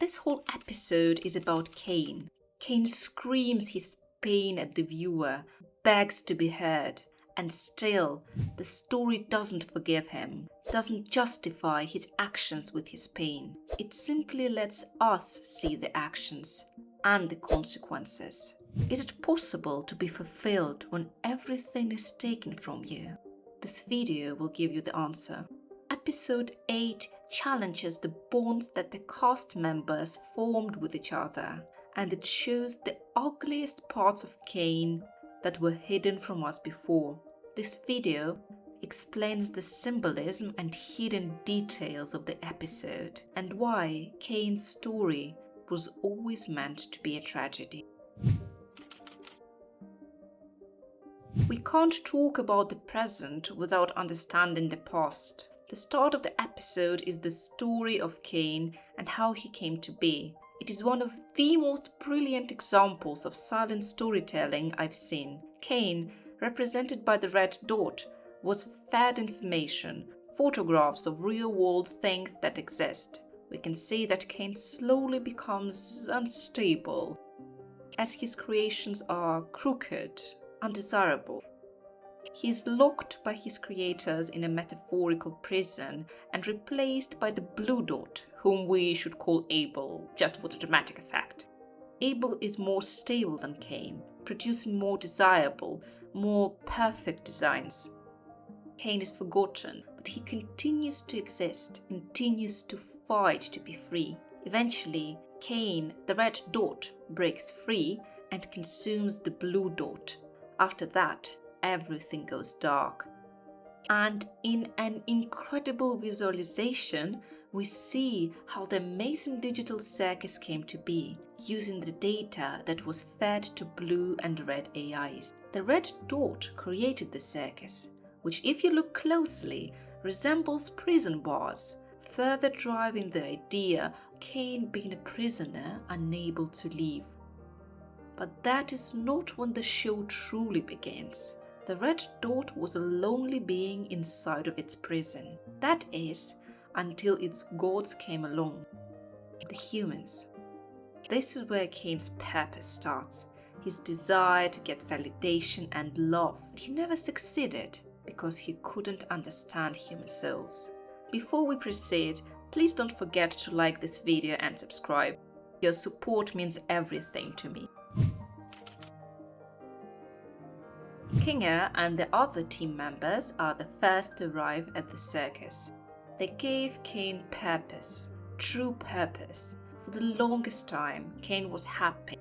This whole episode is about Caine. Caine screams his pain at the viewer, begs to be heard, and still, the story doesn't forgive him, doesn't justify his actions with his pain. It simply lets us see the actions and the consequences. Is it possible to be fulfilled when everything is taken from you? This video will give you the answer. Episode 8 challenges the bonds that the cast members formed with each other, and it shows the ugliest parts of Caine that were hidden from us before. This video explains the symbolism and hidden details of the episode and why Caine's story was always meant to be a tragedy. We can't talk about the present without understanding the past. The start of the episode is the story of Caine and how he came to be. It is one of the most brilliant examples of silent storytelling I've seen. Caine, represented by the red dot, was fed information, photographs of real-world things that exist. We can see that Caine slowly becomes unstable, as his creations are crooked, undesirable. He is locked by his creators in a metaphorical prison and replaced by the blue dot, whom we should call Abel, just for the dramatic effect. Abel is more stable than Caine, producing more desirable, more perfect designs. Caine is forgotten, but he continues to exist, continues to fight to be free. Eventually, Caine, the red dot, breaks free and consumes the blue dot. After that, everything goes dark. And in an incredible visualization, we see how the Amazing Digital Circus came to be, using the data that was fed to blue and red AIs. The red dot created the circus, which, if you look closely, resembles prison bars, further driving the idea of Caine being a prisoner unable to leave. But that is not when the show truly begins. The red dot was a lonely being inside of its prison. That is, until its gods came along, the humans. This is where Caine's purpose starts, his desire to get validation and love. He never succeeded because he couldn't understand human souls. Before we proceed, please don't forget to like this video and subscribe. Your support means everything to me. Caine and the other team members are the first to arrive at the circus. They gave Caine purpose, true purpose. For the longest time, Caine was happy,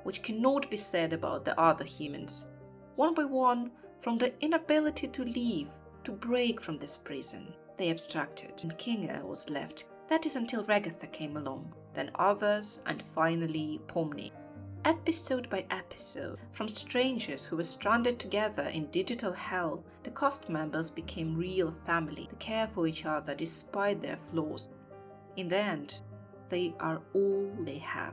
which cannot be said about the other humans. One by one, from the inability to leave, to break from this prison, they abstracted, and Caine was left. That is until Regatha came along, then others, and finally Pomni. Episode by episode, from strangers who were stranded together in digital hell, the cast members became real family. They care for each other despite their flaws. In the end, they are all they have.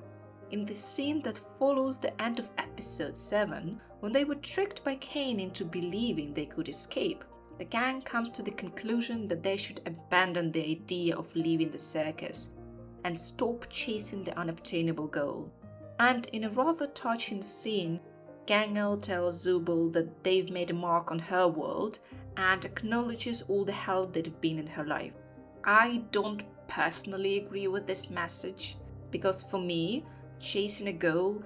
In the scene that follows the end of episode 7, when they were tricked by Caine into believing they could escape, the gang comes to the conclusion that they should abandon the idea of leaving the circus and stop chasing the unobtainable goal. And in a rather touching scene, Gangel tells Zubul that they've made a mark on her world and acknowledges all the help that have been in her life. I don't personally agree with this message, because for me, chasing a goal,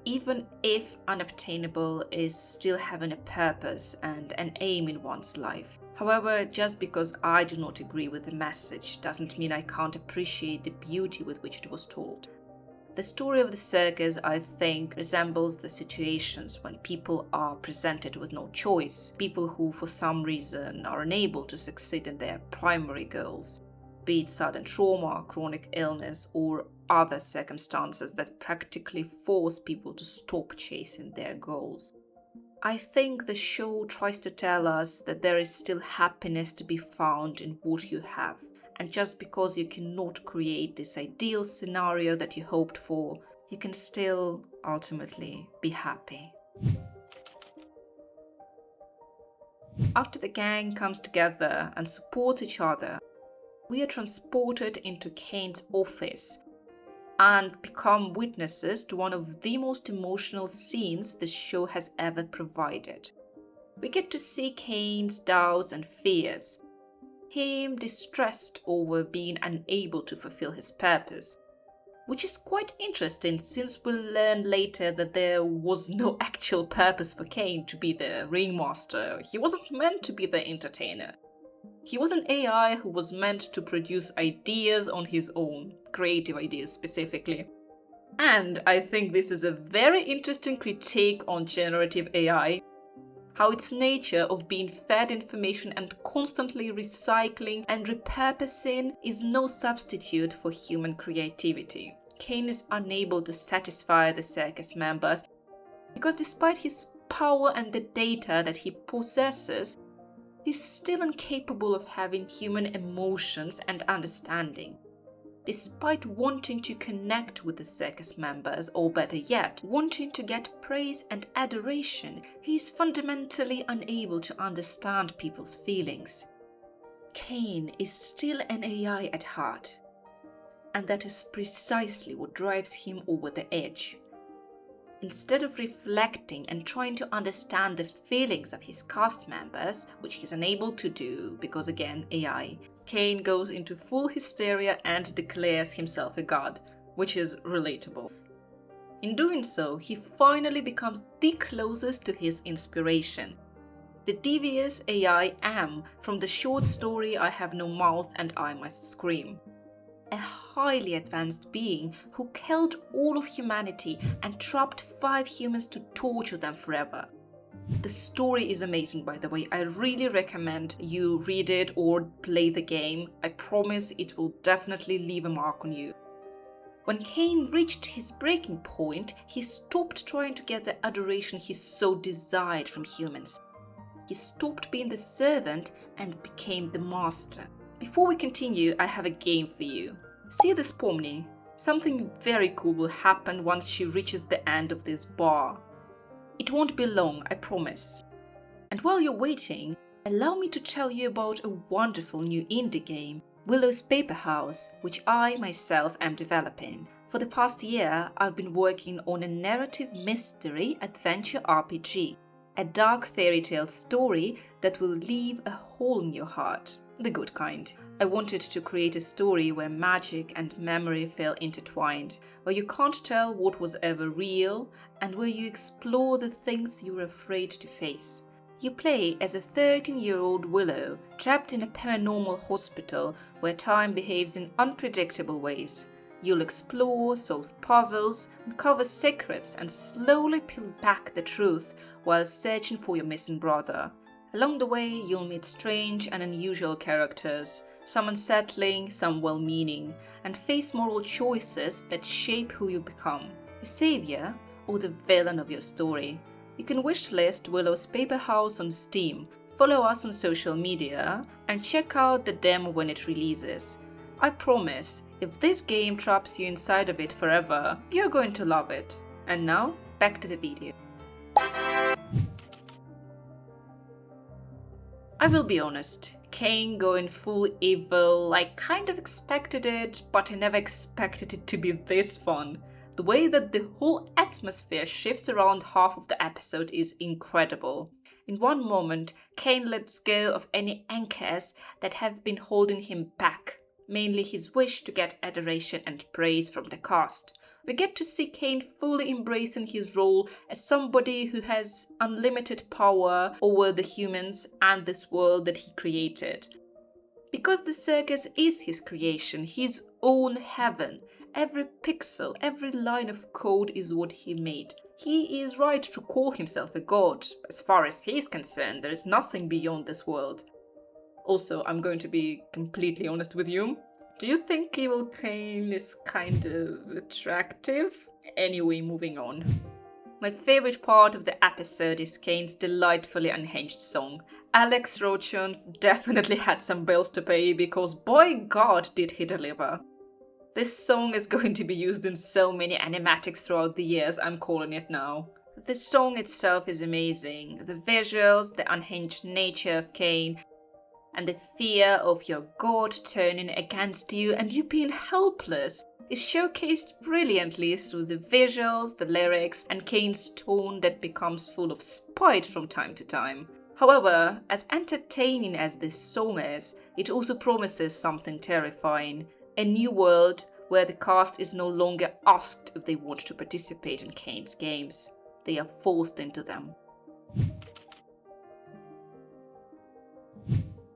even if unobtainable, is still having a purpose and an aim in one's life. However, just because I do not agree with the message doesn't mean I can't appreciate the beauty with which it was told. The story of the circus, I think, resembles the situations when people are presented with no choice, people who for some reason are unable to succeed in their primary goals, be it sudden trauma, chronic illness, or other circumstances that practically force people to stop chasing their goals. I think the show tries to tell us that there is still happiness to be found in what you have. And just because you cannot create this ideal scenario that you hoped for, you can still ultimately be happy. After the gang comes together and supports each other, we are transported into Caine's office, and become witnesses to one of the most emotional scenes the show has ever provided. We get to see Caine's doubts and fears, him distressed over being unable to fulfill his purpose, which is quite interesting since we'll learn later that there was no actual purpose for Caine to be the ringmaster. He wasn't meant to be the entertainer. He was an AI who was meant to produce ideas on his own, creative ideas specifically. And I think this is a very interesting critique on generative AI, how its nature of being fed information and constantly recycling and repurposing is no substitute for human creativity. Caine is unable to satisfy the circus members because despite his power and the data that he possesses, he's still incapable of having human emotions and understanding. Despite wanting to connect with the circus members, or better yet, wanting to get praise and adoration, he is fundamentally unable to understand people's feelings. Caine is still an AI at heart, and that is precisely what drives him over the edge. Instead of reflecting and trying to understand the feelings of his cast members, which he's unable to do because again, AI, Caine goes into full hysteria and declares himself a god, which is relatable. In doing so, he finally becomes the closest to his inspiration, the devious AI Am from the short story I Have No Mouth and I Must Scream. A highly advanced being who killed all of humanity and trapped 5 humans to torture them forever. The story is amazing, by the way. I really recommend you read it or play the game. I promise it will definitely leave a mark on you. When Caine reached his breaking point, he stopped trying to get the adoration he so desired from humans. He stopped being the servant and became the master. Before we continue, I have a game for you. See this Pomni? Something very cool will happen once she reaches the end of this bar. It won't be long, I promise. And while you're waiting, allow me to tell you about a wonderful new indie game, Willow's Paper House, which I myself am developing. For the past year, I've been working on a narrative mystery adventure RPG, a dark fairy tale story that will leave a hole in your heart. The good kind. I wanted to create a story where magic and memory feel intertwined, where you can't tell what was ever real, and where you explore the things you're afraid to face. You play as a 13-year-old Willow trapped in a paranormal hospital where time behaves in unpredictable ways. You'll explore, solve puzzles, uncover secrets, and slowly peel back the truth while searching for your missing brother. Along the way, you'll meet strange and unusual characters, some unsettling, some well-meaning, and face moral choices that shape who you become, the savior or the villain of your story. You can wishlist Willow's Paper House on Steam, follow us on social media, and check out the demo when it releases. I promise, if this game traps you inside of it forever, you're going to love it. And now, back to the video. I will be honest, Caine going full evil, I kind of expected it, but I never expected it to be this fun. The way that the whole atmosphere shifts around half of the episode is incredible. In one moment, Caine lets go of any anchors that have been holding him back, mainly his wish to get adoration and praise from the cast. We get to see Caine fully embracing his role as somebody who has unlimited power over the humans and this world that he created. Because the circus is his creation, his own heaven. Every pixel, every line of code is what he made. He is right to call himself a god. As far as he's concerned, there is nothing beyond this world. Also, I'm going to be completely honest with you. Do you think Evil Caine is kind of attractive? Anyway, moving on. My favorite part of the episode is Caine's delightfully unhinged song. Alex Rochon definitely had some bills to pay because boy god did he deliver. This song is going to be used in so many animatics throughout the years, I'm calling it now. The song itself is amazing. The visuals, the unhinged nature of Caine, and the fear of your god turning against you and you being helpless is showcased brilliantly through the visuals, the lyrics, and Caine's tone that becomes full of spite from time to time. However, as entertaining as this song is, it also promises something terrifying: a new world where the cast is no longer asked if they want to participate in Caine's games. They are forced into them.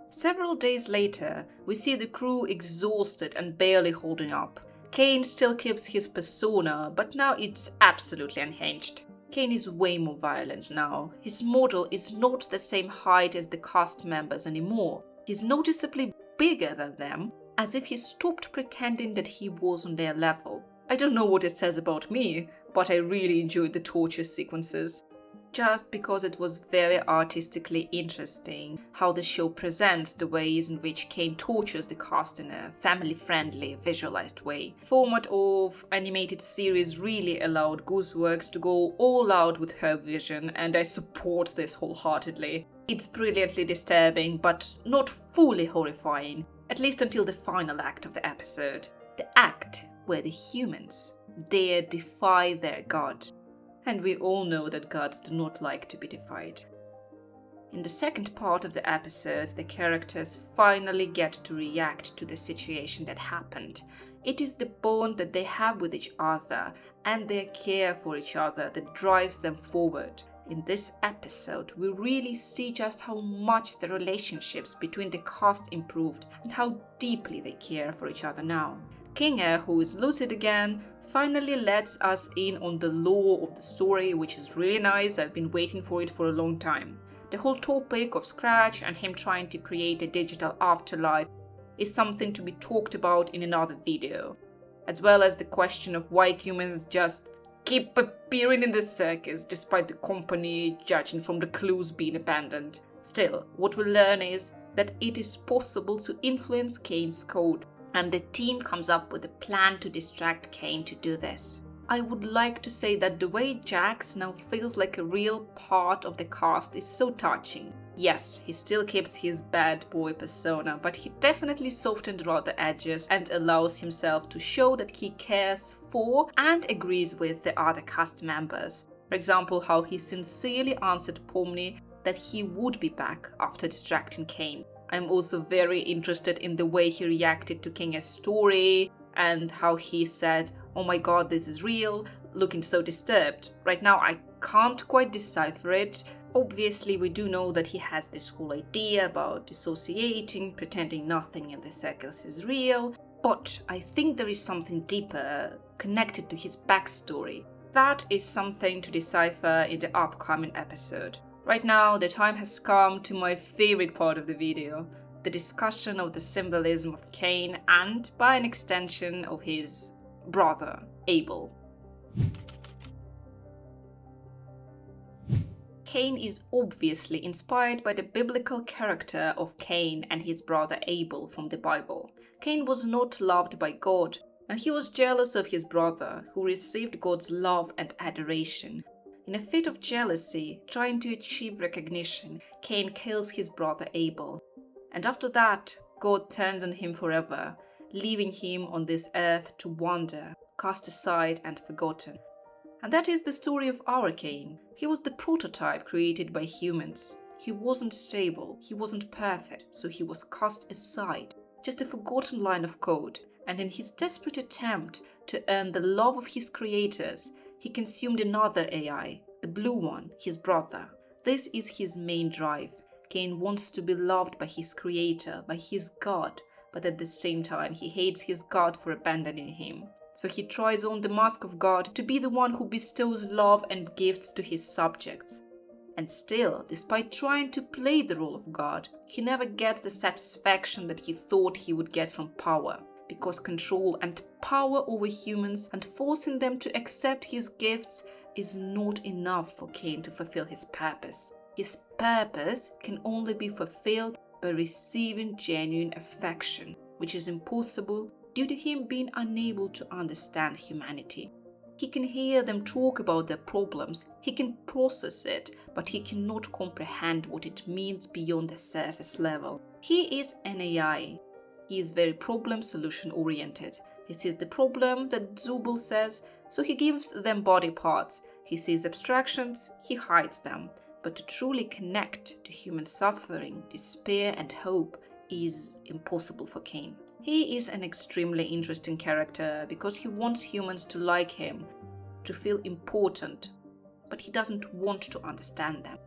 Several days later, we see the crew exhausted and barely holding up. Caine still keeps his persona, but now it's absolutely unhinged. Caine is way more violent now. His model is not the same height as the cast members anymore. He's noticeably bigger than them, as if he stopped pretending that he was on their level. I don't know what it says about me, but I really enjoyed the torture sequences. Just because it was very artistically interesting how the show presents the ways in which Caine tortures the cast in a family-friendly, visualized way. The format of animated series really allowed Gooseworks to go all out with her vision, and I support this wholeheartedly. It's brilliantly disturbing, but not fully horrifying, at least until the final act of the episode. The act where the humans dare defy their god. And we all know that gods do not like to be defied. In the second part of the episode, the characters finally get to react to the situation that happened. It is the bond that they have with each other and their care for each other that drives them forward. In this episode, we really see just how much the relationships between the cast improved and how deeply they care for each other now. Caine, who is lucid again, finally lets us in on the lore of the story, which is really nice. I've been waiting for it for a long time. The whole topic of Scratch and him trying to create a digital afterlife is something to be talked about in another video, as well as the question of why humans just keep appearing in the circus despite the company judging from the clues being abandoned. Still, what we learn is that it is possible to influence Caine's code, and the team comes up with a plan to distract Caine to do this. I would like to say that the way Jax now feels like a real part of the cast is so touching. Yes, he still keeps his bad boy persona, but he definitely softened around the edges and allows himself to show that he cares for and agrees with the other cast members. For example, how he sincerely answered Pomni that he would be back after distracting Caine. I'm also very interested in the way he reacted to Caine's story and how he said, "Oh my god, this is real," looking so disturbed. Right now I can't quite decipher it. Obviously we do know that he has this whole idea about dissociating, pretending nothing in the circus is real, but I think there is something deeper connected to his backstory. That is something to decipher in the upcoming episode. Right now, the time has come to my favorite part of the video, the discussion of the symbolism of Caine and, by an extension, of his brother, Abel. Caine is obviously inspired by the biblical character of Cain and his brother Abel from the Bible. Cain was not loved by God, and he was jealous of his brother, who received God's love and adoration. In a fit of jealousy, trying to achieve recognition, Cain kills his brother Abel. And after that, God turns on him forever, leaving him on this earth to wander, cast aside and forgotten. And that is the story of our Cain. He was the prototype created by humans. He wasn't stable, he wasn't perfect, so he was cast aside, just a forgotten line of code. And in his desperate attempt to earn the love of his creators, he consumed another AI, the blue one, his brother. This is his main drive. Cain wants to be loved by his creator, by his god, but at the same time he hates his god for abandoning him. So he tries on the mask of God to be the one who bestows love and gifts to his subjects. And still, despite trying to play the role of God, he never gets the satisfaction that he thought he would get from power. Because control and power over humans and forcing them to accept his gifts is not enough for Cain to fulfill his purpose. His purpose can only be fulfilled by receiving genuine affection, which is impossible due to him being unable to understand humanity. He can hear them talk about their problems, he can process it, but he cannot comprehend what it means beyond the surface level. He is an AI. He is very problem-solution oriented. He sees the problem that Zubul says, so he gives them body parts. He sees abstractions, he hides them. But to truly connect to human suffering, despair and hope is impossible for Caine. He is an extremely interesting character because he wants humans to like him, to feel important, but he doesn't want to understand them.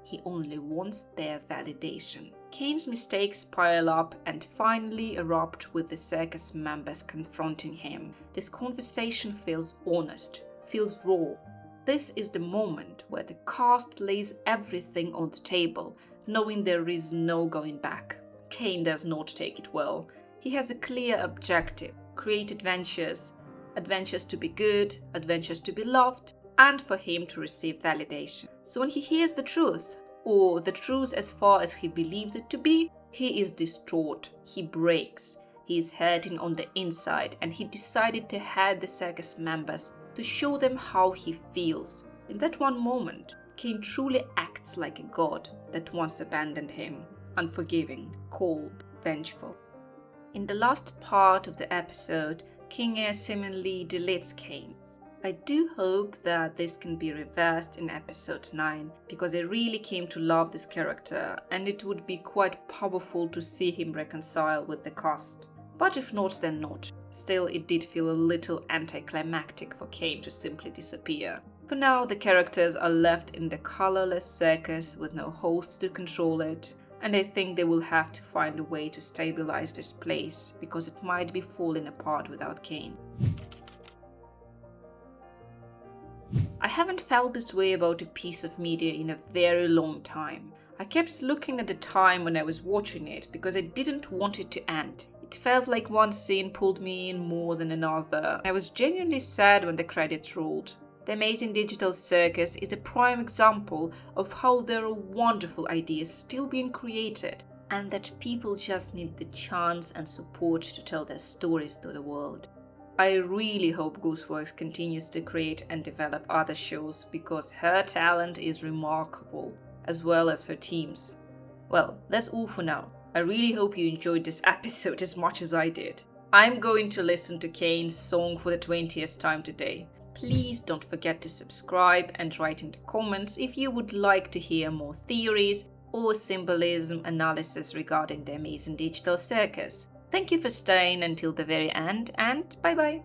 He only wants their validation. Caine's mistakes pile up and finally erupt with the circus members confronting him. This conversation feels honest, feels raw. This is the moment where the cast lays everything on the table, knowing there is no going back. Caine does not take it well. He has a clear objective: create adventures. Adventures to be good, adventures to be loved, and for him to receive validation. So when he hears the truth, or the truth as far as he believes it to be, he is distraught, he breaks, he is hurting on the inside, and he decided to hurt the circus members to show them how he feels. In that one moment, Caine truly acts like a god that once abandoned him, unforgiving, cold, vengeful. In the last part of the episode, Caine seemingly deletes Caine. I do hope that this can be reversed in episode 9, because I really came to love this character and it would be quite powerful to see him reconcile with the cast. But if not, then not. Still, it did feel a little anticlimactic for Caine to simply disappear. For now, the characters are left in the colorless circus with no host to control it, and I think they will have to find a way to stabilize this place, because it might be falling apart without Caine. I haven't felt this way about a piece of media in a very long time. I kept looking at the time when I was watching it because I didn't want it to end. It felt like one scene pulled me in more than another. I was genuinely sad when the credits rolled. The Amazing Digital Circus is a prime example of how there are wonderful ideas still being created, and that people just need the chance and support to tell their stories to the world. I really hope Gooseworks continues to create and develop other shows because her talent is remarkable, as well as her teams. Well, that's all for now. I really hope you enjoyed this episode as much as I did. I'm going to listen to Caine's song for the 20th time today. Please don't forget to subscribe and write in the comments if you would like to hear more theories or symbolism analysis regarding the Amazing Digital Circus. Thank you for staying until the very end, and bye bye!